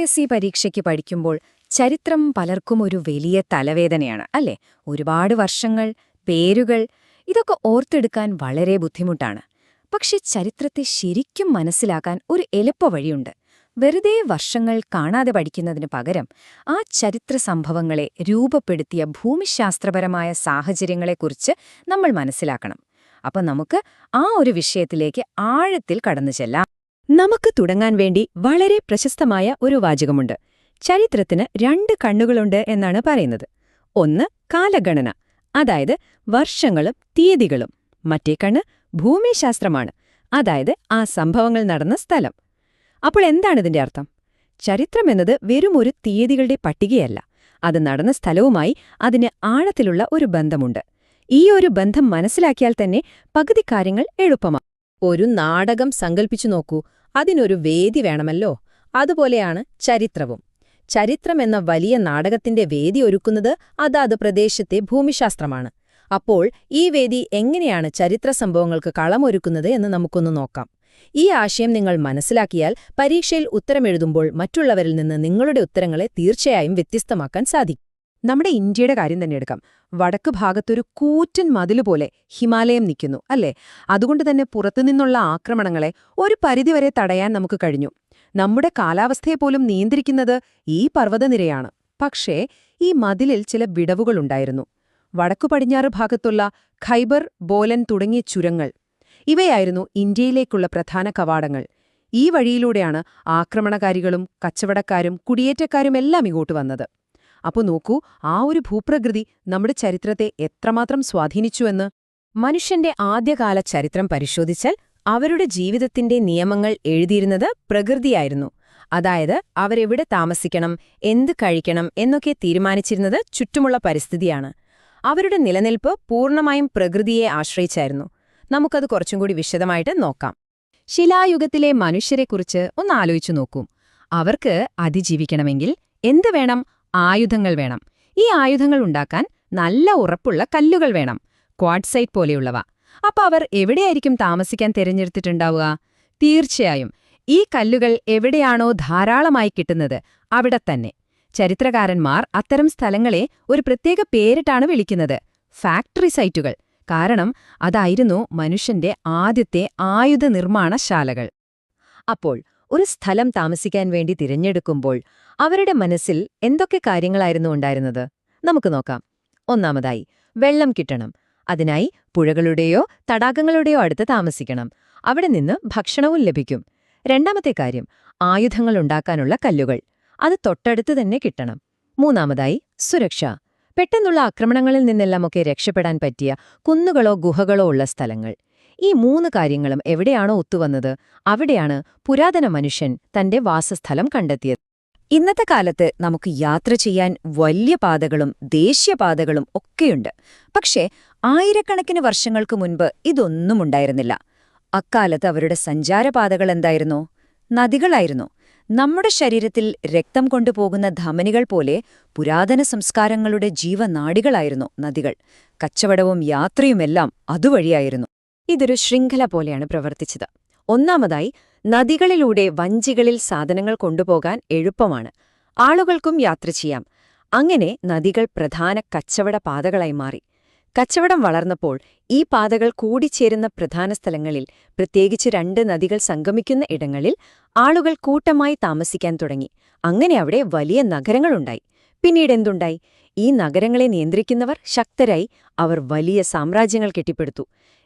UPSC പരീക്ഷയ്ക്ക് പഠിക്കുമ്പോൾ ചരിത്രം പലർക്കും ഒരു വലിയ തലവേദനയാണ് അല്ലേ? ഒരുപാട് വർഷങ്ങൾ, പേരുകൾ, ഇതൊക്കെ ഓർത്തെടുക്കാൻ വളരെ ബുദ്ധിമുട്ടാണ്. പക്ഷെ ചരിത്രത്തെ ശരിക്കും മനസ്സിലാക്കാൻ ഒരു എളുപ്പവഴിയുണ്ട്. വെറുതെ വർഷങ്ങൾ കാണാതെ പഠിക്കുന്നതിന് പകരം ആ ചരിത്ര സംഭവങ്ങളെ രൂപപ്പെടുത്തിയ ഭൂമിശാസ്ത്രപരമായ സാഹചര്യങ്ങളെക്കുറിച്ച് നമ്മൾ മനസ്സിലാക്കണം. അപ്പം നമുക്ക് ആ ഒരു വിഷയത്തിലേക്ക് ആഴത്തിൽ കടന്നു ചെല്ലാം. നമുക്ക് തുടങ്ങാൻ വേണ്ടി വളരെ പ്രശസ്തമായ ഒരു വാചകമുണ്ട്. ചരിത്രത്തിന് 2 കണ്ണുകളുണ്ട് എന്നാണ് പറയുന്നത്. ഒന്ന് കാലഗണന, അതായത് വർഷങ്ങളും തീയതികളും. മറ്റേ കണ്ണ് ഭൂമിശാസ്ത്രമാണ്, അതായത് ആ സംഭവങ്ങൾ നടന്ന സ്ഥലം. അപ്പോൾ എന്താണിതിന്റെ അർത്ഥം? ചരിത്രമെന്നത് വെറുമൊരു തീയതികളുടെ പട്ടികയല്ല. അത് നടന്ന സ്ഥലവുമായി അതിന് ആഴത്തിലുള്ള ഒരു ബന്ധമുണ്ട്. ഈ ഒരു ബന്ധം മനസ്സിലാക്കിയാൽ തന്നെ പകുതി കാര്യങ്ങൾ എളുപ്പമാകും. ഒരു നാടകം സങ്കൽപ്പിച്ചു നോക്കൂ, അതിനൊരു വേദി വേണമല്ലോ. അതുപോലെയാണ് ചരിത്രവും. ചരിത്രം എന്ന വലിയ നാടകത്തിന്റെ വേദി ഒരുക്കുന്നത് അതാത് പ്രദേശത്തെ ഭൂമിശാസ്ത്രമാണ്. അപ്പോൾ ഈ വേദി എങ്ങനെയാണ് ചരിത്ര സംഭവങ്ങൾക്ക് കളമൊരുക്കുന്നത് എന്ന് നമുക്കൊന്ന് നോക്കാം. ഈ ആശയം നിങ്ങൾ മനസ്സിലാക്കിയാൽ പരീക്ഷയിൽ ഉത്തരമെഴുതുമ്പോൾ മറ്റുള്ളവരിൽ നിന്ന് നിങ്ങളുടെ ഉത്തരങ്ങളെ തീർച്ചയായും വ്യത്യസ്തമാക്കാൻ സാധിക്കും. നമ്മുടെ ഇന്ത്യയുടെ കാര്യം തന്നെ എടുക്കാം. വടക്ക് ഭാഗത്തൊരു കൂറ്റൻ മതിലുപോലെ ഹിമാലയം നിൽക്കുന്നു അല്ലേ? അതുകൊണ്ട് തന്നെ പുറത്തുനിന്നുള്ള ആക്രമണങ്ങളെ ഒരു പരിധിവരെ തടയാൻ നമുക്ക് കഴിഞ്ഞു. നമ്മുടെ കാലാവസ്ഥയെപ്പോലും നിയന്ത്രിക്കുന്നത് ഈ പർവ്വതനിരയാണ്. പക്ഷേ ഈ മതിലിൽ ചില വിടവുകളുണ്ടായിരുന്നു. വടക്കു പടിഞ്ഞാറ് ഭാഗത്തുള്ള ഖൈബർ, ബോലൻ തുടങ്ങിയ ചുരങ്ങൾ, ഇവയായിരുന്നു ഇന്ത്യയിലേക്കുള്ള പ്രധാന കവാടങ്ങൾ. ഈ വഴിയിലൂടെയാണ് ആക്രമണകാരികളും കച്ചവടക്കാരും കുടിയേറ്റക്കാരുമെല്ലാം ഇങ്ങോട്ട് വന്നത്. അപ്പോൾ നോക്കൂ, ആ ഒരു ഭൂപ്രകൃതി നമ്മുടെ ചരിത്രത്തെ എത്രമാത്രം സ്വാധീനിച്ചുവെന്ന്. മനുഷ്യന്റെ ആദ്യകാല ചരിത്രം പരിശോധിച്ചാൽ അവരുടെ ജീവിതത്തിന്റെ നിയമങ്ങൾ എഴുതിയിരുന്നത് പ്രകൃതിയായിരുന്നു. അതായത് അവരെവിടെ താമസിക്കണം, എന്ത് കഴിക്കണം എന്നൊക്കെ തീരുമാനിച്ചിരുന്നത് ചുറ്റുമുള്ള പരിസ്ഥിതിയാണ്. അവരുടെ നിലനിൽപ്പ് പൂർണ്ണമായും പ്രകൃതിയെ ആശ്രയിച്ചായിരുന്നു. നമുക്കത് കുറച്ചും കൂടി വിശദമായിട്ട് നോക്കാം. ശിലായുഗത്തിലെ മനുഷ്യരെക്കുറിച്ച് ഒന്ന് ആലോചിച്ചു നോക്കൂ. അവർക്ക് അതിജീവിക്കണമെങ്കിൽ എന്ത് വേണം? ആയുധങ്ങൾ വേണം. ഈ ആയുധങ്ങൾ ഉണ്ടാക്കാൻ നല്ല ഉറപ്പുള്ള കല്ലുകൾ വേണം, ക്വാഡ്സൈറ്റ് പോലെയുള്ളവ. അപ്പൊ അവർ എവിടെയായിരിക്കും താമസിക്കാൻ തിരഞ്ഞെടുത്തിട്ടുണ്ടാവുക? തീർച്ചയായും ഈ കല്ലുകൾ എവിടെയാണോ ധാരാളമായി കിട്ടുന്നത് അവിടെ തന്നെ. ചരിത്രകാരന്മാർ അത്തരം സ്ഥലങ്ങളെ ഒരു പ്രത്യേക പേരിട്ടാണ് വിളിക്കുന്നത്, ഫാക്ടറി സൈറ്റുകൾ. കാരണം അതായിരുന്നു മനുഷ്യന്റെ ആദ്യത്തെ ആയുധ നിർമ്മാണശാലകൾ. അപ്പോൾ ഒരു സ്ഥലം താമസിക്കാൻ വേണ്ടി തിരഞ്ഞെടുക്കുമ്പോൾ അവരുടെ മനസ്സിൽ എന്തൊക്കെ കാര്യങ്ങളായിരുന്നു ഉണ്ടായിരുന്നത്? നമുക്ക് നോക്കാം. ഒന്നാമതായി, വെള്ളം കിട്ടണം. അതിനായി പുഴകളുടെയോ തടാകങ്ങളുടെയോ അടുത്ത് താമസിക്കണം. അവിടെ നിന്ന് ഭക്ഷണവും ലഭിക്കും. രണ്ടാമത്തെ കാര്യം, ആയുധങ്ങൾ ഉണ്ടാക്കാനുള്ള കല്ലുകൾ. അത് തൊട്ടടുത്ത് തന്നെ കിട്ടണം. മൂന്നാമതായി, സുരക്ഷ. പെട്ടെന്നുള്ള ആക്രമണങ്ങളിൽ നിന്നെല്ലാമൊക്കെ രക്ഷപ്പെടാൻ പറ്റിയ കുന്നുകളോ ഗുഹകളോ ഉള്ള സ്ഥലങ്ങൾ. ഈ 3 കാര്യങ്ങളും എവിടെയാണോ ഒത്തുവന്നത് അവിടെയാണ് പുരാതന മനുഷ്യൻ തന്റെ വാസസ്ഥലം കണ്ടെത്തിയത്. ഇന്നത്തെ കാലത്ത് നമുക്ക് യാത്ര ചെയ്യാൻ വലിയ പാതകളും ദേശീയപാതകളും ഒക്കെയുണ്ട്. പക്ഷേ ആയിരക്കണക്കിന് വർഷങ്ങൾക്ക് മുൻപ് ഇതൊന്നും ഉണ്ടായിരുന്നില്ല. അക്കാലത്ത് അവരുടെ സഞ്ചാരപാതകൾ എന്തായിരുന്നു? നദികളായിരുന്നു. നമ്മുടെ ശരീരത്തിൽ രക്തം കൊണ്ടുപോകുന്ന ധമനികൾ പോലെ പുരാതന സംസ്കാരങ്ങളുടെ ജീവനാഡികളായിരുന്നു നദികൾ. കച്ചവടവും യാത്രയുമെല്ലാം അതുവഴിയായിരുന്നു. ഇതൊരു ശൃംഖല പോലെയാണ് പ്രവർത്തിച്ചത്. ഒന്നാമതായി, നദികളിലൂടെ വഞ്ചികളിൽ സാധനങ്ങൾ കൊണ്ടുപോകാൻ എളുപ്പമാണ്. ആളുകൾക്കും യാത്ര ചെയ്യാം. അങ്ങനെ നദികൾ പ്രധാന കച്ചവട പാതകളായി മാറി. കച്ചവടം വളർന്നപ്പോൾ ഈ പാതകൾ കൂടിച്ചേരുന്ന പ്രധാന സ്ഥലങ്ങളിൽ, പ്രത്യേകിച്ച് 2 നദികൾ സംഗമിക്കുന്ന ഇടങ്ങളിൽ ആളുകൾ കൂട്ടമായി താമസിക്കാൻ തുടങ്ങി. അങ്ങനെ അവിടെ വലിയ നഗരങ്ങളുണ്ടായി. പിന്നീട് എന്തുണ്ടായി? ഈ നഗരങ്ങളെ നിയന്ത്രിക്കുന്നവർ ശക്തരായി. അവർ വലിയ സാമ്രാജ്യങ്ങൾ കെട്ടിപ്പടുത്തു.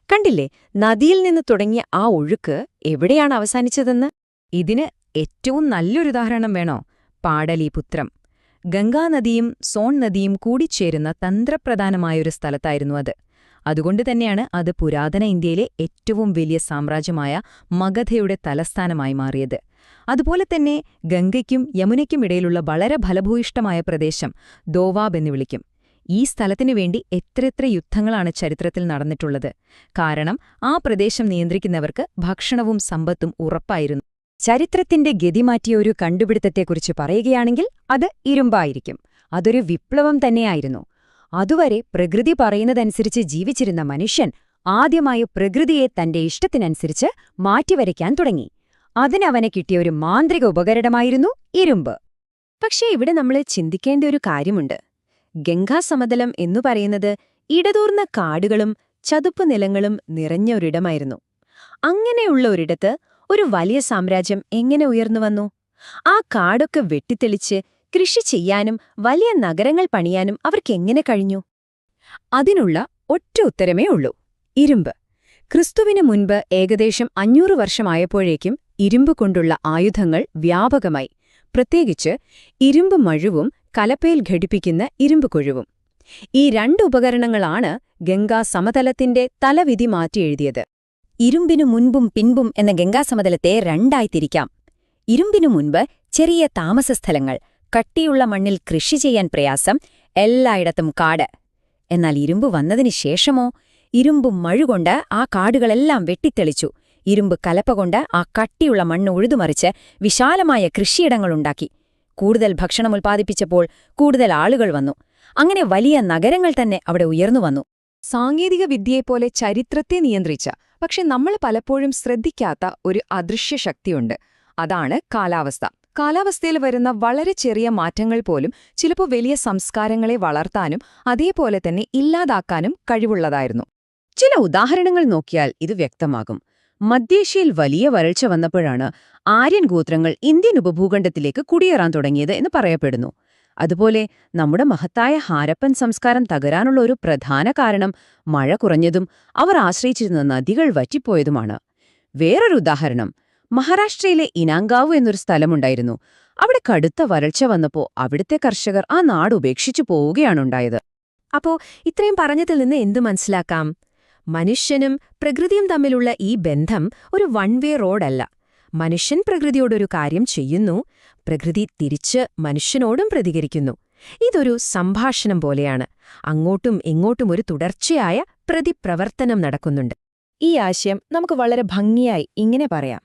കണ്ടില്ലേ, നദിയിൽ നിന്ന് തുടങ്ങിയ ആ ഒഴുക്ക് എവിടെയാണ് അവസാനിച്ചതെന്ന്? ഇതിന് ഏറ്റവും നല്ലൊരുദാഹരണം വേണോ? പാടലീപുത്രം. ഗംഗാനദിയും സോൺ നദിയും കൂടിച്ചേരുന്ന തന്ത്രപ്രധാനമായൊരു സ്ഥലത്തായിരുന്നു അത്. അതുകൊണ്ടുതന്നെയാണ് അത് പുരാതന ഇന്ത്യയിലെ ഏറ്റവും വലിയ സാമ്രാജ്യമായ മഗധയുടെ തലസ്ഥാനമായി മാറിയത്. അതുപോലെ തന്നെ ഗംഗയ്ക്കും യമുനയ്ക്കും ഇടയിലുള്ള വളരെ ഫലഭൂയിഷ്ടമായ പ്രദേശം ദോവാബ് എന്ന് വിളിക്കും. ഈ സ്ഥലത്തിനു വേണ്ടി എത്രയെത്ര യുദ്ധങ്ങളാണ് ചരിത്രത്തിൽ നടന്നിട്ടുള്ളത്. കാരണം ആ പ്രദേശം നിയന്ത്രിക്കുന്നവർക്ക് ഭക്ഷണവും സമ്പത്തും ഉറപ്പായിരുന്നു. ചരിത്രത്തിന്റെ ഗതിമാറ്റിയ ഒരു കണ്ടുപിടുത്തത്തെക്കുറിച്ച് പറയുകയാണെങ്കിൽ അത് ഇരുമ്പായിരിക്കും. അതൊരു വിപ്ലവം തന്നെയായിരുന്നു. അതുവരെ പ്രകൃതി പറയുന്നതനുസരിച്ച് ജീവിച്ചിരുന്ന മനുഷ്യൻ ആദ്യമായി പ്രകൃതിയെ തന്റെ ഇഷ്ടത്തിനനുസരിച്ച് മാറ്റിവരയ്ക്കാൻ തുടങ്ങി. അതിനവന് കിട്ടിയ ഒരു മാന്ത്രിക ഉപകരണമായിരുന്നു ഇരുമ്പ്. പക്ഷേ ഇവിടെ നമ്മൾ ചിന്തിക്കേണ്ട ഒരു കാര്യമുണ്ട്. ഗംഗാസമതലം എന്നു പറയുന്നത് ഇടതൂർന്ന കാടുകളും ചതുപ്പ് നിലങ്ങളും നിറഞ്ഞ ഒരിടമായിരുന്നു. അങ്ങനെയുള്ള ഒരിടത്ത് ഒരു വലിയ സാമ്രാജ്യം എങ്ങനെ ഉയർന്നു വന്നു? ആ കാടൊക്കെ വെട്ടിത്തെളിച്ച് കൃഷി ചെയ്യാനും വലിയ നഗരങ്ങൾ പണിയാനും അവർക്കെങ്ങനെ കഴിഞ്ഞു? അതിനുള്ള ഒറ്റ ഉത്തരമേ ഉള്ളൂ: ഇരുമ്പ്. ക്രിസ്തുവിന് മുൻപ് ഏകദേശം 500 വർഷമായപ്പോഴേക്കും ഇരുമ്പ് കൊണ്ടുള്ള ആയുധങ്ങൾ വ്യാപകമായി, പ്രത്യേകിച്ച് ഇരുമ്പ് മഴുവും കലപ്പയിൽ ഘടിപ്പിക്കുന്ന ഇരുമ്പ് കൊഴുവും. ഈ 2 ഉപകരണങ്ങളാണ് ഗംഗാ സമതലത്തിന്റെ തലവിധി മാറ്റിയെഴുതിയത്. ഇരുമ്പിനു മുൻപും പിൻപും എന്ന ഗംഗാസമതലത്തെ രണ്ടായി തിരിക്കാം. ഇരുമ്പിനു മുൻപ് ചെറിയ താമസസ്ഥലങ്ങൾ, കട്ടിയുള്ള മണ്ണിൽ കൃഷി ചെയ്യാൻ പ്രയാസം, എല്ലായിടത്തും കാട്. എന്നാൽ ഇരുമ്പ് വന്നതിന് ശേഷമോ, ഇരുമ്പ് മഴുകൊണ്ട് ആ കാടുകളെല്ലാം വെട്ടിത്തെളിച്ചു. ഇരുമ്പ് കലപ്പകൊണ്ട് ആ കട്ടിയുള്ള മണ്ണ് ഉഴുതുമറിച്ച് വിശാലമായ കൃഷിയിടങ്ങളുണ്ടാക്കി. കൂടുതൽ ഭക്ഷണം ഉൽപ്പാദിപ്പിച്ചപ്പോൾ കൂടുതൽ ആളുകൾ വന്നു. അങ്ങനെ വലിയ നഗരങ്ങൾ തന്നെ അവിടെ ഉയർന്നു വന്നു. സാങ്കേതിക വിദ്യയെപ്പോലെ ചരിത്രത്തെ നിയന്ത്രിച്ച, പക്ഷെ നമ്മൾ പലപ്പോഴും ശ്രദ്ധിക്കാത്ത ഒരു അദൃശ്യ ശക്തിയുണ്ട്. അതാണ് കാലാവസ്ഥ. കാലാവസ്ഥയിൽ വരുന്ന വളരെ ചെറിയ മാറ്റങ്ങൾ പോലും ചിലപ്പോൾ വലിയ സംസ്കാരങ്ങളെ വളർത്താനും അതേപോലെ തന്നെ ഇല്ലാതാക്കാനും കഴിവുള്ളതായിരുന്നു. ചില ഉദാഹരണങ്ങൾ നോക്കിയാൽ ഇത് വ്യക്തമാകും. മധ്യേഷ്യയിൽ വലിയ വരൾച്ച വന്നപ്പോഴാണ് ആര്യൻ ഗോത്രങ്ങൾ ഇന്ത്യൻ ഉപഭൂഖണ്ഡത്തിലേക്ക് കുടിയേറാൻ തുടങ്ങിയത് എന്ന് പറയപ്പെടുന്നു. അതുപോലെ നമ്മുടെ മഹത്തായ ഹാരപ്പൻ സംസ്കാരം തകരാനുള്ള ഒരു പ്രധാന കാരണം മഴ കുറഞ്ഞതും അവർ ആശ്രയിച്ചിരുന്ന നദികൾ വറ്റിപ്പോയതുമാണ്. വേറൊരു ഉദാഹരണം, മഹാരാഷ്ട്രയിലെ ഇനാങ്കാവ് എന്നൊരു സ്ഥലമുണ്ടായിരുന്നു. അവിടെ കടുത്ത വരൾച്ച വന്നപ്പോ അവിടുത്തെ കർഷകർ ആ നാട് ഉപേക്ഷിച്ചു പോവുകയാണുണ്ടായത്. അപ്പോ ഇത്രയും പറഞ്ഞതിൽ നിന്ന് എന്തു മനസ്സിലാക്കാം? മനുഷ്യനും പ്രകൃതിയും തമ്മിലുള്ള ഈ ബന്ധം ഒരു വൺ വേ റോഡല്ല. മനുഷ്യൻ പ്രകൃതിയോടൊരു കാര്യം ചെയ്യുന്നു, പ്രകൃതി തിരിച്ച് മനുഷ്യനോടും പ്രതികരിക്കുന്നു. ഇതൊരു സംഭാഷണം പോലെയാണ്. അങ്ങോട്ടും ഇങ്ങോട്ടും ഒരു തുടർച്ചയായ പ്രതിപ്രവർത്തനം നടക്കുന്നുണ്ട്. ഈ ആശയം നമുക്ക് വളരെ ഭംഗിയായി ഇങ്ങനെ പറയാം: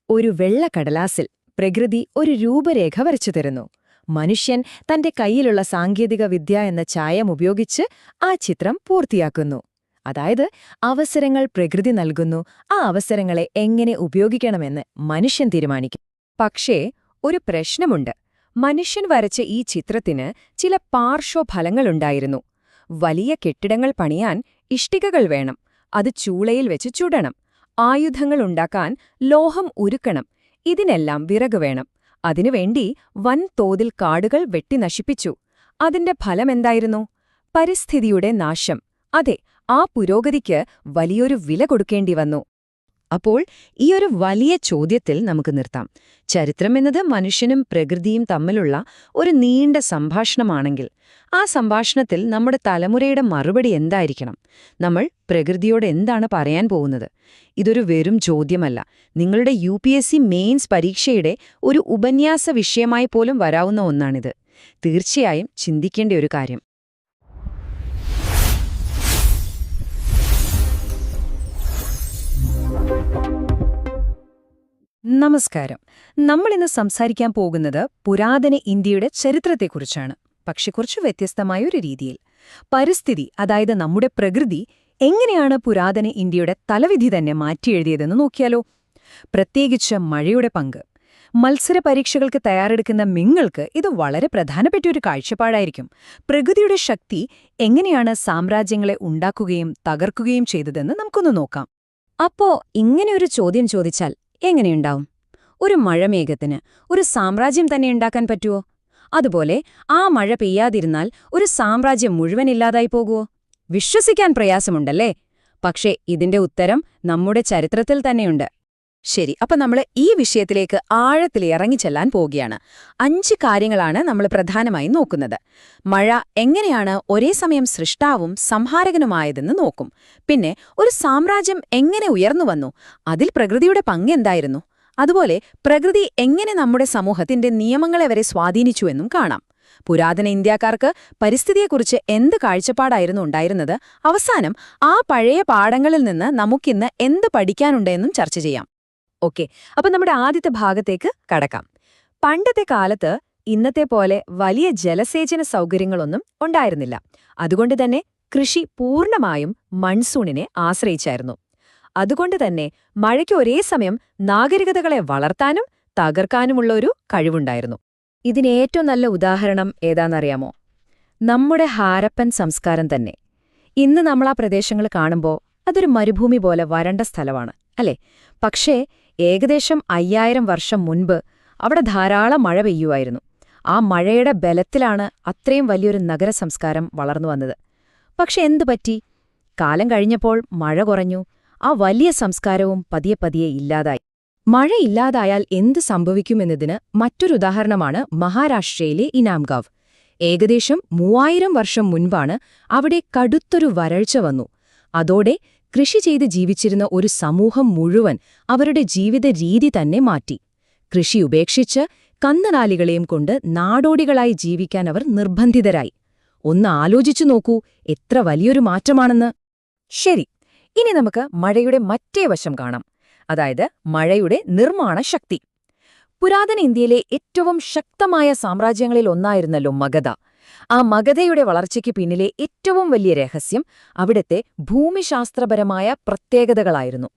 ഒരു വെള്ള കടലാസിൽ പ്രകൃതി ഒരു രൂപരേഖ വരച്ചു തരുന്നു. മനുഷ്യൻ തന്റെ കയ്യിലുള്ള സാങ്കേതിക വിദ്യ എന്ന ചായം ഉപയോഗിച്ച് ആ ചിത്രം പൂർത്തിയാക്കുന്നു. അതായത് അവസരങ്ങൾ പ്രകൃതി നൽകുന്നു, ആ അവസരങ്ങളെ എങ്ങനെ ഉപയോഗിക്കണമെന്ന് മനുഷ്യൻ തീരുമാനിക്കും. പക്ഷേ ഒരു പ്രശ്നമുണ്ട്. മനുഷ്യൻ വരച്ച ഈ ചിത്രത്തിന് ചില പാർശ്വഫലങ്ങളുണ്ടായിരുന്നു. വലിയ കെട്ടിടങ്ങൾ പണിയാൻ ഇഷ്ടികകൾ വേണം, അത് ചൂളയിൽ വെച്ച് ചുടണം. ആയുധങ്ങൾ ഉണ്ടാക്കാൻ ലോഹം ഉരുക്കണം, ഇതിനെല്ലാം വിറക് വേണം. അതിനുവേണ്ടി വൻതോതിൽ കാടുകൾ വെട്ടി നശിപ്പിച്ചു. അതിന്റെ ഫലമെന്തായിരുന്നു? പരിസ്ഥിതിയുടെ നാശം. അതെ, ആ പുരോഗതിക്ക് വലിയൊരു വില കൊടുക്കേണ്ടി വന്നു. അപ്പോൾ ഈ ഒരു വലിയ ചോദ്യത്തിൽ നമുക്ക് നിർത്താം. ചരിത്രം എന്നത് മനുഷ്യനും പ്രകൃതിയും തമ്മിലുള്ള ഒരു നീണ്ട സംഭാഷണമാണെങ്കിൽ ആ സംഭാഷണത്തിൽ നമ്മുടെ തലമുറയുടെ മറുപടി എന്തായിരിക്കണം? നമ്മൾ പ്രകൃതിയോട് എന്താണ് പറയാൻ പോകുന്നത്? ഇതൊരു വെറും ചോദ്യമല്ല, നിങ്ങളുടെ UPSC മെയിൻസ് പരീക്ഷയുടെ ഒരു ഉപന്യാസ വിഷയമായി പോലും വരാവുന്ന ഒന്നാണിത്. തീർച്ചയായും ചിന്തിക്കേണ്ട ഒരു കാര്യം. നമസ്കാരം. നമ്മളിന്ന് സംസാരിക്കാൻ പോകുന്നത് പുരാതന ഇന്ത്യയുടെ ചരിത്രത്തെക്കുറിച്ചാണ്. പക്ഷെ കുറച്ച് വ്യത്യസ്തമായൊരു രീതിയിൽ. പരിസ്ഥിതി, അതായത് നമ്മുടെ പ്രകൃതി, എങ്ങനെയാണ് പുരാതന ഇന്ത്യയുടെ തലവിധി തന്നെ മാറ്റിയെഴുതിയതെന്ന് നോക്കിയാലോ? പ്രത്യേകിച്ച് മഴയുടെ പങ്ക്. മത്സര പരീക്ഷകൾക്ക് തയ്യാറെടുക്കുന്ന നിങ്ങൾക്ക് ഇത് വളരെ പ്രധാനപ്പെട്ട ഒരു കാഴ്ചപ്പാടായിരിക്കും. പ്രകൃതിയുടെ ശക്തി എങ്ങനെയാണ് സാമ്രാജ്യങ്ങളെ ഉണ്ടാക്കുകയും തകർക്കുകയും ചെയ്തതെന്ന് നമുക്കൊന്ന് നോക്കാം. അപ്പോ ഇങ്ങനെയൊരു ചോദ്യം ചോദിച്ചാൽ എങ്ങനെയുണ്ടാവും? ഒരു മഴമേഘത്തിന് ഒരു സാമ്രാജ്യം തന്നെ ഉണ്ടാക്കാൻ പറ്റുമോ? അതുപോലെ ആ മഴ പെയ്യാതിരുന്നാൽ ഒരു സാമ്രാജ്യം മുഴുവൻ ഇല്ലാതായി പോകുമോ? വിശ്വസിക്കാൻ പ്രയാസമുണ്ടല്ലേ? പക്ഷേ ഇതിന്റെ ഉത്തരം നമ്മുടെ ചരിത്രത്തിൽ തന്നെയുണ്ട്. ശരി, അപ്പൊ നമ്മൾ ഈ വിഷയത്തിലേക്ക് ആഴത്തിൽ ഇറങ്ങിച്ചെല്ലാൻ പോവുകയാണ്. 5 കാര്യങ്ങളാണ് നമ്മൾ പ്രധാനമായും നോക്കുന്നത്. മഴ എങ്ങനെയാണ് ഒരേ സമയം സൃഷ്ടാവും സംഹാരകനുമായതെന്ന് നോക്കും. പിന്നെ ഒരു സാമ്രാജ്യം എങ്ങനെ ഉയർന്നു വന്നു, അതിൽ പ്രകൃതിയുടെ പങ്കെന്തായിരുന്നു? അതുപോലെ പ്രകൃതി എങ്ങനെ നമ്മുടെ സമൂഹത്തിന്റെ നിയമങ്ങളെ വരെ സ്വാധീനിച്ചുവെന്നും കാണാം. പുരാതന ഇന്ത്യക്കാർക്ക് പരിസ്ഥിതിയെക്കുറിച്ച് എന്ത് കാഴ്ചപ്പാടായിരുന്നു ഉണ്ടായിരുന്നത്? അവസാനം ആ പഴയ പാഠങ്ങളിൽ നിന്ന് നമുക്കിന്ന് എന്ത് പഠിക്കാനുണ്ടെന്നും ചർച്ച ചെയ്യാം. ഓക്കെ, അപ്പൊ നമ്മുടെ ആദ്യത്തെ ഭാഗത്തേക്ക് കടക്കാം. പണ്ടത്തെ കാലത്ത് ഇന്നത്തെ പോലെ വലിയ ജലസേചന സൗകര്യങ്ങളൊന്നും ഉണ്ടായിരുന്നില്ല. അതുകൊണ്ട് തന്നെ കൃഷി പൂർണ്ണമായും മൺസൂണിനെ ആശ്രയിച്ചായിരുന്നു. അതുകൊണ്ട് തന്നെ മഴയ്ക്ക് ഒരേ സമയം നാഗരികതകളെ വളർത്താനും തകർക്കാനുമുള്ള ഒരു കഴിവുണ്ടായിരുന്നു. ഇതിന് ഏറ്റവും നല്ല ഉദാഹരണം ഏതാണെന്നറിയാമോ? നമ്മുടെ ഹാരപ്പൻ സംസ്കാരം തന്നെ. ഇന്ന് നമ്മൾ ആ പ്രദേശങ്ങൾ കാണുമ്പോൾ അതൊരു മരുഭൂമി പോലെ വരണ്ട സ്ഥലമാണ്, അല്ലേ? പക്ഷേ ഏകദേശം 5000 വർഷം മുൻപ് അവിടെ ധാരാളം മഴ പെയ്യുമായിരുന്നു. ആ മഴയുടെ ബലത്തിലാണ് അത്രയും വലിയൊരു നഗരസംസ്കാരം വളർന്നു വന്നത്. പക്ഷെ എന്തു പറ്റി? കാലം കഴിഞ്ഞപ്പോൾ മഴ കുറഞ്ഞു, ആ വലിയ സംസ്കാരവും പതിയെ പതിയെ ഇല്ലാതായി. മഴ ഇല്ലാതായാൽ എന്ത് സംഭവിക്കുമെന്നതിന് മറ്റൊരു ഉദാഹരണമാണ് മഹാരാഷ്ട്രയിലെ ഇനാംഗാവ്. ഏകദേശം 3000 വർഷം മുൻപാണ് അവിടെ കടുത്തൊരു വരൾച്ച വന്നു. അതോടെ കൃഷി ചെയ്ത് ജീവിച്ചിരുന്ന ഒരു സമൂഹം മുഴുവൻ അവരുടെ ജീവിത രീതി തന്നെ മാറ്റി. കൃഷി ഉപേക്ഷിച്ച് കന്നുകാലികളെയും കൊണ്ട് നാടോടികളായി ജീവിക്കാൻ അവർ നിർബന്ധിതരായി. ഒന്ന് ആലോചിച്ചു നോക്കൂ, എത്ര വലിയൊരു മാറ്റമാണെന്ന്. ശരി, ഇനി നമുക്ക് മഴയുടെ മറ്റേ വശം കാണാം, അതായത് മഴയുടെ നിർമ്മാണ ശക്തി. പുരാതന ഇന്ത്യയിലെ ഏറ്റവും ശക്തമായ സാമ്രാജ്യങ്ങളിൽ ഒന്നായിരുന്നല്ലോ മഗധ. ആ മഗധയുടെ വളർച്ചയ്ക്ക് പിന്നിലെ ഏറ്റവും വലിയ രഹസ്യം അവിടത്തെ ഭൂമിശാസ്ത്രപരമായ പ്രത്യേകതകളായിരുന്നു.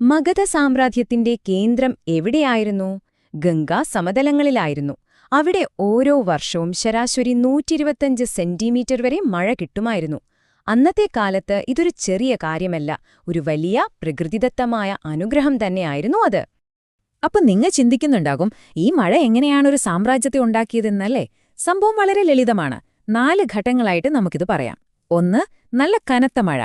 മഗധ സാമ്രാജ്യത്തിന്റെ കേന്ദ്രം എവിടെയായിരുന്നു? ഗംഗാ സമതലങ്ങളിലായിരുന്നു. അവിടെ ഓരോ വർഷവും ശരാശരി 125 സെന്റിമീറ്റർ വരെ മഴ കിട്ടുമായിരുന്നു. അന്നത്തെ കാലത്ത് ഇതൊരു ചെറിയ കാര്യമല്ല, ഒരു വലിയ പ്രകൃതിദത്തമായ അനുഗ്രഹം തന്നെയായിരുന്നു അത്. അപ്പൊ നിങ്ങൾ ചിന്തിക്കുന്നുണ്ടാകും, ഈ മഴ എങ്ങനെയാണൊരു സാമ്രാജ്യത്തെ ഉണ്ടാക്കിയതെന്നല്ലേ? സംഭവം വളരെ ലളിതമാണ്. 4 ഘട്ടങ്ങളായിട്ട് നമുക്കിത് പറയാം. 1. നല്ല കനത്ത മഴ.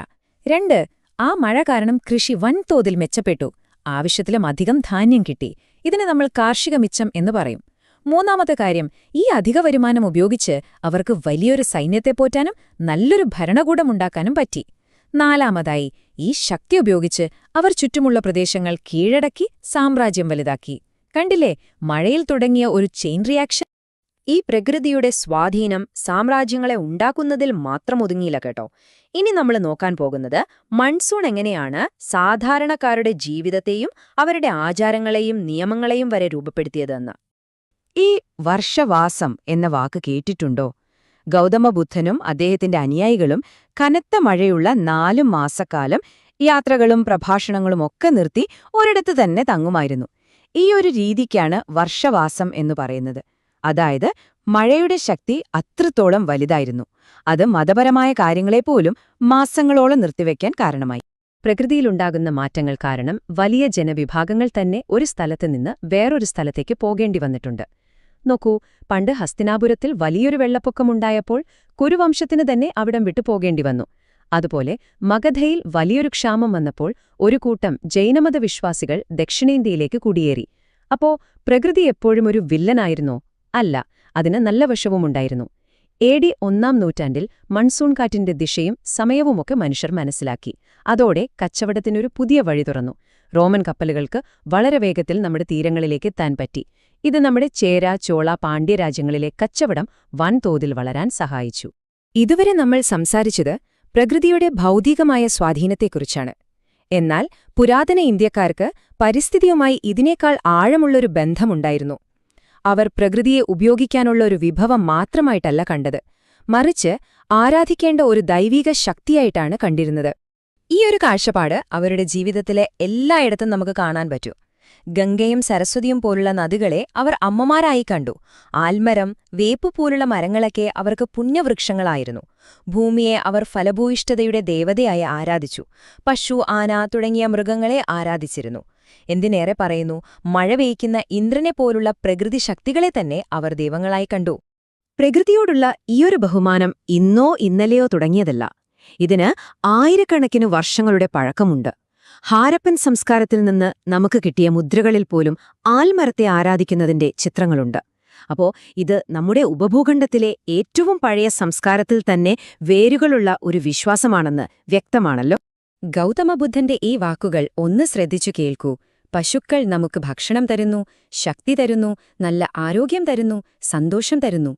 2. ആ മഴ കാരണം കൃഷി വൻതോതിൽ മെച്ചപ്പെട്ടു, ആവശ്യത്തിലും അധികം ധാന്യം കിട്ടി. ഇതിനെ നമ്മൾ കാർഷിക മിച്ചം എന്ന് പറയും. 3. കാര്യം, ഈ അധിക വരുമാനം ഉപയോഗിച്ച് അവർക്ക് വലിയൊരു സൈന്യത്തെ പോറ്റാനും നല്ലൊരു ഭരണകൂടമുണ്ടാക്കാനും പറ്റി. 4. ഈ ശക്തി ഉപയോഗിച്ച് അവർ ചുറ്റുമുള്ള പ്രദേശങ്ങൾ കീഴടക്കി സാമ്രാജ്യം വലുതാക്കി. കണ്ടില്ലേ, മഴയിൽ തുടങ്ങിയ ഒരു ചെയിൻ റിയാക്ഷൻ. ഈ പ്രകൃതിയുടെ സ്വാധീനം സാമ്രാജ്യങ്ങളെ ഉണ്ടാക്കുന്നതിൽ മാത്രം ഒതുങ്ങിയില്ല കേട്ടോ. ഇനി നമ്മൾ നോക്കാൻ പോകുന്നത് മൺസൂൺ എങ്ങനെയാണ് സാധാരണക്കാരുടെ ജീവിതത്തെയും അവരുടെ ആചാരങ്ങളെയും നിയമങ്ങളെയും വരെ രൂപപ്പെടുത്തിയതെന്ന്. ഈ വർഷവാസം എന്ന വാക്ക് കേട്ടിട്ടുണ്ടോ? ഗൗതമബുദ്ധനും അദ്ദേഹത്തിന്റെ അനുയായികളും കനത്ത മഴയുള്ള 4 മാസക്കാലം യാത്രകളും പ്രഭാഷണങ്ങളും ഒക്കെ നിർത്തി ഒരിടത്ത് തന്നെ തങ്ങുമായിരുന്നു. ഈ ഒരു രീതിക്കാണ് വർഷവാസം എന്നു പറയുന്നത്. അതായത് മഴയുടെ ശക്തി അത്രത്തോളം വലുതായിരുന്നു. അത് മതപരമായ കാര്യങ്ങളെപ്പോലും മാസങ്ങളോളം നിർത്തിവെക്കാൻ കാരണമായി. പ്രകൃതിയിലുണ്ടാകുന്ന മാറ്റങ്ങൾ കാരണം വലിയ ജനവിഭാഗങ്ങൾ തന്നെ ഒരു സ്ഥലത്ത് നിന്ന് വേറൊരു സ്ഥലത്തേക്ക് പോകേണ്ടി വന്നിട്ടുണ്ട്. നോക്കൂ, പണ്ട് ഹസ്തിനാപുരത്തിൽ വലിയൊരു വെള്ളപ്പൊക്കമുണ്ടായപ്പോൾ കുരുവംശത്തിന് തന്നെ അവിടം വിട്ടുപോകേണ്ടി വന്നു. അതുപോലെ മഗധയിൽ വലിയൊരു ക്ഷാമം വന്നപ്പോൾ ഒരു കൂട്ടം ജൈനമത വിശ്വാസികൾ ദക്ഷിണേന്ത്യയിലേക്ക് കുടിയേറി. അപ്പോ പ്രകൃതി എപ്പോഴും ഒരു വില്ലനായിരുന്നോ? അല്ല, അതിന് നല്ല വശവുമുണ്ടായിരുന്നു. AD 1-ാം നൂറ്റാണ്ടിൽ മൺസൂൺ കാറ്റിന്റെ ദിശയും സമയവുമൊക്കെ മനുഷ്യർ മനസ്സിലാക്കി. അതോടെ കച്ചവടത്തിനൊരു പുതിയ വഴി തുറന്നു. റോമൻ കപ്പലുകൾക്ക് വളരെ വേഗത്തിൽ നമ്മുടെ തീരങ്ങളിലേക്ക് എത്താൻ പറ്റി. ഇത് നമ്മുടെ ചേര, ചോള, പാണ്ഡ്യ രാജ്യങ്ങളിലെ കച്ചവടം വൻതോതിൽ വളരാൻ സഹായിച്ചു. ഇതുവരെ നമ്മൾ സംസാരിച്ചത് പ്രകൃതിയുടെ ഭൗതികമായ സ്വാധീനത്തെക്കുറിച്ചാണ്. എന്നാൽ പുരാതന ഇന്ത്യക്കാർക്ക് പരിസ്ഥിതിയുമായി ഇതിനേക്കാൾ ആഴമുള്ളൊരു ബന്ധമുണ്ടായിരുന്നു. അവർ പ്രകൃതിയെ ഉപയോഗിക്കാനുള്ള ഒരു വിഭവം മാത്രമായിട്ടല്ല കണ്ടത്, മറിച്ച് ആരാധിക്കേണ്ട ഒരു ദൈവിക ശക്തിയായിട്ടാണ് കണ്ടിരുന്നത്. ഈ ഒരു കാഴ്ചപ്പാട് അവരുടെ ജീവിതത്തിലെ എല്ലായിടത്തും നമുക്ക് കാണാൻ പറ്റൂ. ഗംഗയും സരസ്വതിയും പോലുള്ള നദികളെ അവർ അമ്മമാരായി കണ്ടു. ആൽമരം, വേപ്പു പോലുള്ള മരങ്ങളൊക്കെ അവർക്ക് പുണ്യവൃക്ഷങ്ങളായിരുന്നു. ഭൂമിയെ അവർ ഫലഭൂയിഷ്ഠതയുടെ ദേവതയായി ആരാധിച്ചു. പശു, ആന തുടങ്ങിയ മൃഗങ്ങളെ ആരാധിച്ചിരുന്നു. എന്തിനേറെ പറയുന്നു, മഴ പെയ്യ്ക്കുന്ന ഇന്ദ്രനെപ്പോലുള്ള പ്രകൃതി ശക്തികളെ തന്നെ അവർ ദൈവങ്ങളായി കണ്ടു. പ്രകൃതിയോടുള്ള ഈയൊരു ബഹുമാനം ഇന്നോ ഇന്നലെയോ തുടങ്ങിയതല്ല. ഇതിന് ആയിരക്കണക്കിന് വർഷങ്ങളുടെ പഴക്കമുണ്ട്. ഹാരപ്പൻ സംസ്കാരത്തിൽ നിന്ന് നമുക്ക് കിട്ടിയ മുദ്രകളിൽ പോലും ആൽമരത്തെ ആരാധിക്കുന്നതിന്റെ ചിത്രങ്ങളുണ്ട്. അപ്പോ ഇത് നമ്മുടെ ഉപഭൂഖണ്ഡത്തിലെ ഏറ്റവും പഴയ സംസ്കാരത്തിൽ തന്നെ വേരുകളുള്ള ഒരു വിശ്വാസമാണെന്ന് വ്യക്തമാണല്ലോ. ഗൗതമബുദ്ധന്റെ ഈ വാക്കുകൾ ഒന്ന് ശ്രദ്ധിച്ചു കേൾക്കൂ. പശുക്കൾ നമുക്ക് ഭക്ഷണം തരുന്നു, ശക്തി തരുന്നു, നല്ല ആരോഗ്യം തരുന്നു, സന്തോഷം തരുന്നു.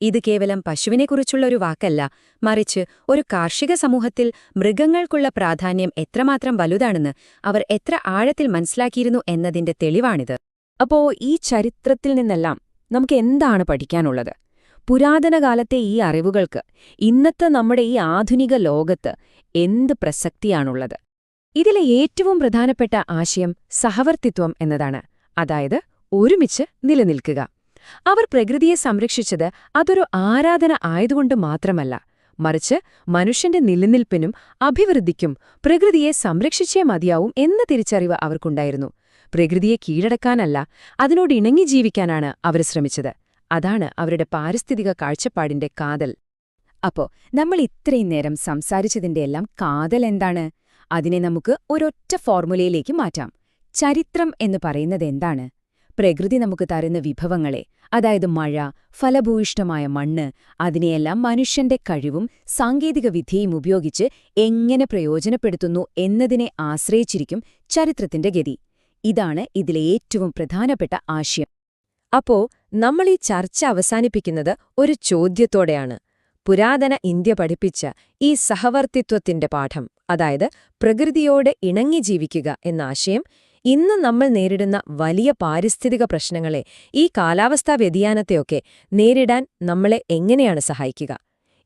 ഇത് കേവലം പശുവിനെക്കുറിച്ചുള്ള ഒരു വാക്കല്ല, മറിച്ച് ഒരു കാർഷിക സമൂഹത്തിൽ മൃഗങ്ങൾക്കുള്ള പ്രാധാന്യം എത്രമാത്രം വലുതാണെന്ന് അവർ എത്ര ആഴത്തിൽ മനസ്സിലാക്കിയിരുന്നു എന്നതിന്റെ തെളിവാണിത്. അപ്പോ ഈ ചരിത്രത്തിൽ നിന്നെല്ലാം നമുക്ക് എന്താണ് പഠിക്കാനുള്ളത്? പുരാതന കാലത്തെ ഈ അറിവുകൾക്ക് ഇന്നത്തെ നമ്മുടെ ഈ ആധുനിക ലോകത്ത് എന്ത് പ്രസക്തിയാണുള്ളത്? ഇതിലെ ഏറ്റവും പ്രധാനപ്പെട്ട ആശയം സഹവർത്തിത്വം എന്നതാണ്. അതായത് ഒരുമിച്ച് നിലനിൽക്കുക. അവർ പ്രകൃതിയെ സംരക്ഷിച്ചത് അതൊരു ആരാധന ആയതുകൊണ്ട് മാത്രമല്ല, മറിച്ച് മനുഷ്യന്റെ നിലനിൽപ്പിനും അഭിവൃദ്ധിക്കും പ്രകൃതിയെ സംരക്ഷിച്ചേ മതിയാവും എന്ന തിരിച്ചറിവ് അവർക്കുണ്ടായിരുന്നു. പ്രകൃതിയെ കീഴടക്കാനല്ല, അതിനോട് ഇണങ്ങി ജീവിക്കാനാണ് അവർ ശ്രമിച്ചത്. അതാണ് അവരുടെ പാരിസ്ഥിതിക കാഴ്ചപ്പാടിന്റെ കാതൽ. അപ്പോ നമ്മൾ ഇത്രയും നേരം സംസാരിച്ചതിന്റെയെല്ലാം കാതൽ എന്താണ്? അതിനെ നമുക്ക് ഒരൊറ്റ ഫോർമുലയിലേക്ക് മാറ്റാം. ചരിത്രം എന്ന് പറയുന്നത് എന്താണ്? പ്രകൃതി നമുക്ക് തരുന്ന വിഭവങ്ങളെ, അതായത് മഴ, ഫലഭൂയിഷ്ഠമായ മണ്ണ്, അതിനെയെല്ലാം മനുഷ്യന്റെ കഴിവും സാങ്കേതിക വിദ്യയും ഉപയോഗിച്ച് എങ്ങനെ പ്രയോജനപ്പെടുത്തുന്നു എന്നതിനെ ആശ്രയിച്ചിരിക്കും ചരിത്രത്തിന്റെ ഗതി. ഇതാണ് ഇതിലെ ഏറ്റവും പ്രധാനപ്പെട്ട ആശയം. അപ്പോ നമ്മൾ ഈ ചർച്ച അവസാനിപ്പിക്കുന്നത് ഒരു ചോദ്യത്തോടെയാണ്. പുരാതന ഇന്ത്യ പഠിപ്പിച്ച ഈ സഹവർത്തിത്വത്തിന്റെ പാഠം, അതായത് പ്രകൃതിയോട് ഇണങ്ങി ജീവിക്കുക എന്ന ആശയം, ഇന്ന് നമ്മൾ നേരിടുന്ന വലിയ പാരിസ്ഥിതിക പ്രശ്നങ്ങളെ, ഈ കാലാവസ്ഥാ വ്യതിയാനത്തെയൊക്കെ നേരിടാൻ നമ്മളെ എങ്ങനെയാണ് സഹായിക്കുക?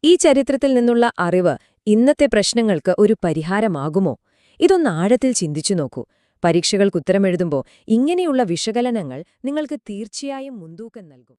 ഈ ചരിത്രത്തിൽ നിന്നുള്ള അറിവ് ഇന്നത്തെ പ്രശ്നങ്ങൾക്ക് ഒരു പരിഹാരമാകുമോ? ഇതൊന്ന് ആഴത്തിൽ ചിന്തിച്ചു നോക്കൂ. പരീക്ഷകൾക്ക് ഉത്തരമെഴുതുമ്പോൾ ഇങ്ങനെയുള്ള വിശകലനങ്ങൾ നിങ്ങൾക്ക് തീർച്ചയായും മുൻതൂക്കം നൽകും.